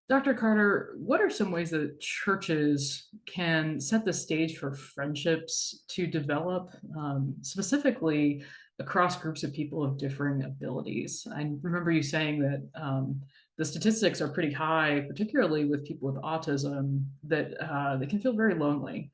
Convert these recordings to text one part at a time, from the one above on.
Dr. Carter, what are some ways that churches can set the stage for friendships to develop, specifically across groups of people of differing abilities? I remember you saying that the statistics are pretty high, particularly with people with autism, that they can feel very lonely.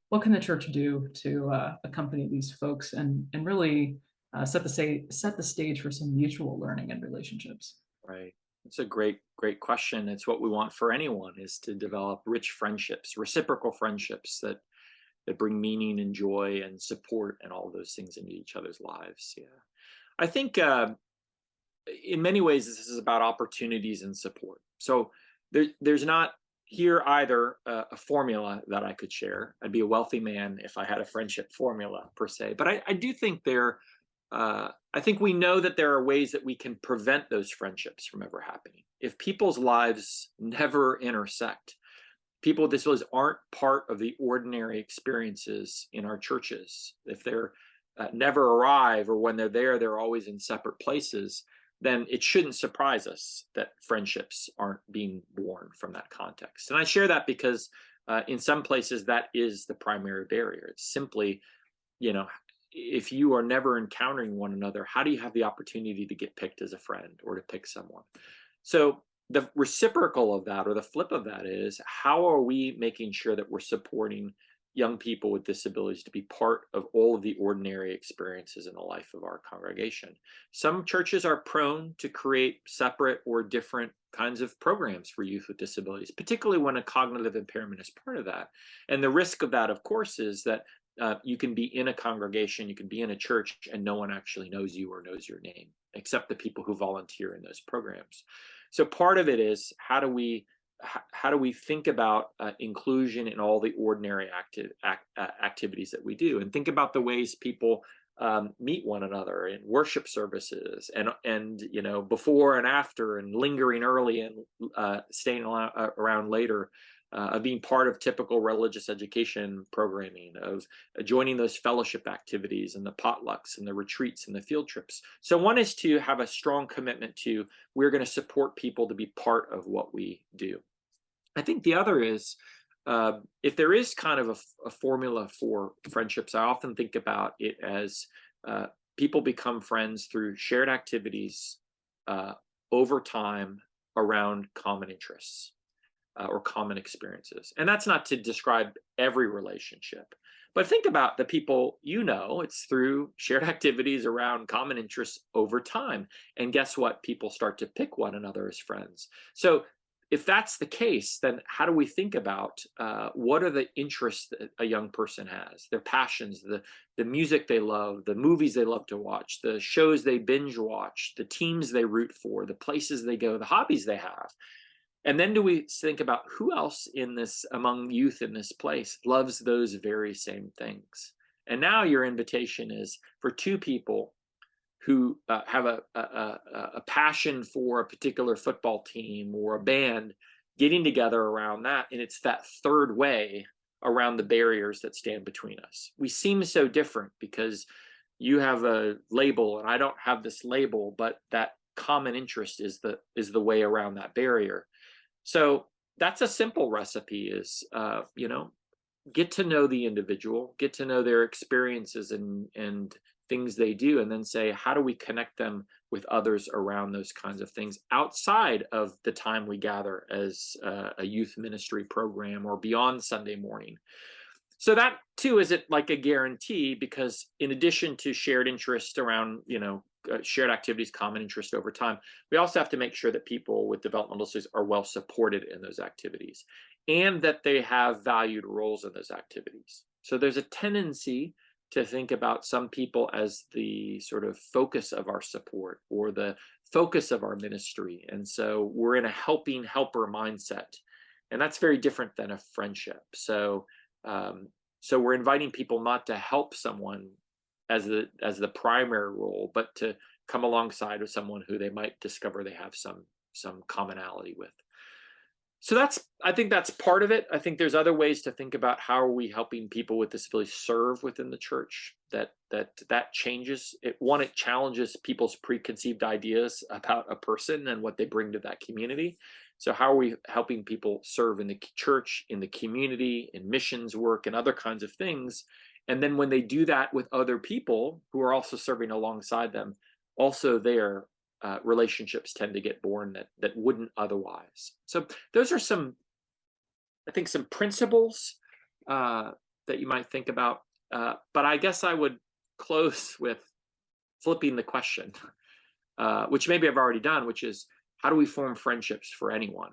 What can the church do to accompany these folks and really set the stage for some mutual learning and relationships? Right. It's a great question. It's what we want for anyone is to develop rich friendships, reciprocal friendships that bring meaning and joy and support and all of those things into each other's lives. Yeah. I think in many ways this is about opportunities and support. So there's not here either a formula that I could share. I'd be a wealthy man if I had a friendship formula per se. But I do think I think we know that there are ways that we can prevent those friendships from ever happening. If people's lives never intersect, people with disabilities aren't part of the ordinary experiences in our churches. If they're never arrive, or when they're there, they're always in separate places, then it shouldn't surprise us that friendships aren't being born from that context. And I share that because in some places that is the primary barrier. It's simply, you know, if you are never encountering one another, how do you have the opportunity to get picked as a friend or to pick someone? So the reciprocal of that, or the flip of that, is how are we making sure that we're supporting young people with disabilities to be part of all of the ordinary experiences in the life of our congregation? Some churches are prone to create separate or different kinds of programs for youth with disabilities, particularly when a cognitive impairment is part of that. And the risk of that, of course, is that you can be in a congregation, you can be in a church, and no one actually knows you or knows your name, except the people who volunteer in those programs. So part of it is how do we think about inclusion in all the ordinary activities that we do, and think about the ways people meet one another in worship services, and before and after, and lingering early and staying around later, of being part of typical religious education programming, of joining those fellowship activities and the potlucks and the retreats and the field trips. So one is to have a strong commitment to, we're going to support people to be part of what we do. I think the other is, if there is kind of a formula for friendships, I often think about it as people become friends through shared activities uh, over time around common interests or common experiences. And that's not to describe every relationship, but think about the people it's through shared activities around common interests over time. And guess what? People start to pick one another as friends. So if that's the case, then how do we think about what are the interests that a young person has, their passions, the music they love, the movies they love to watch, the shows they binge watch, the teams they root for, the places they go, the hobbies they have. And then do we think about who else among youth in this place loves those very same things? And now your invitation is for two people who have a passion for a particular football team or a band, getting together around that. And it's that third way around the barriers that stand between us. We seem so different because you have a label and I don't have this label, but that common interest is the way around that barrier. So that's a simple recipe, is get to know the individual, get to know their experiences and things they do, and then say, how do we connect them with others around those kinds of things outside of the time we gather as a youth ministry program or beyond Sunday morning? So that too isn't like a guarantee, because in addition to shared interest around, shared activities, common interest over time, we also have to make sure that people with developmental disabilities are well supported in those activities and that they have valued roles in those activities. So there's a tendency to think about some people as the sort of focus of our support or the focus of our ministry. And so we're in a helping helper mindset. And that's very different than a friendship. So we're inviting people not to help someone as the primary role, but to come alongside of someone who they might discover they have some commonality with. So I think that's part of it. I think there's other ways to think about how are we helping people with disabilities serve within the church. that changes it. One, it challenges people's preconceived ideas about a person and what they bring to that community. So how are we helping people serve in the church, in the community, in missions work, and other kinds of things? And then when they do that with other people who are also serving alongside them, also their relationships tend to get born that wouldn't otherwise. So those are some, I think, some principles uh, that you might think about. But I guess I would close with flipping the question, which maybe I've already done, which is, how do we form friendships for anyone?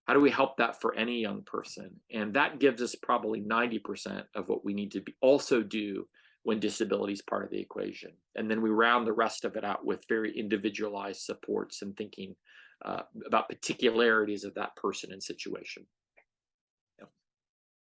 How do we help that for any young person? And that gives us probably 90% of what we need to also do when disability is part of the equation. And then we round the rest of it out with very individualized supports and thinking about particularities of that person and situation.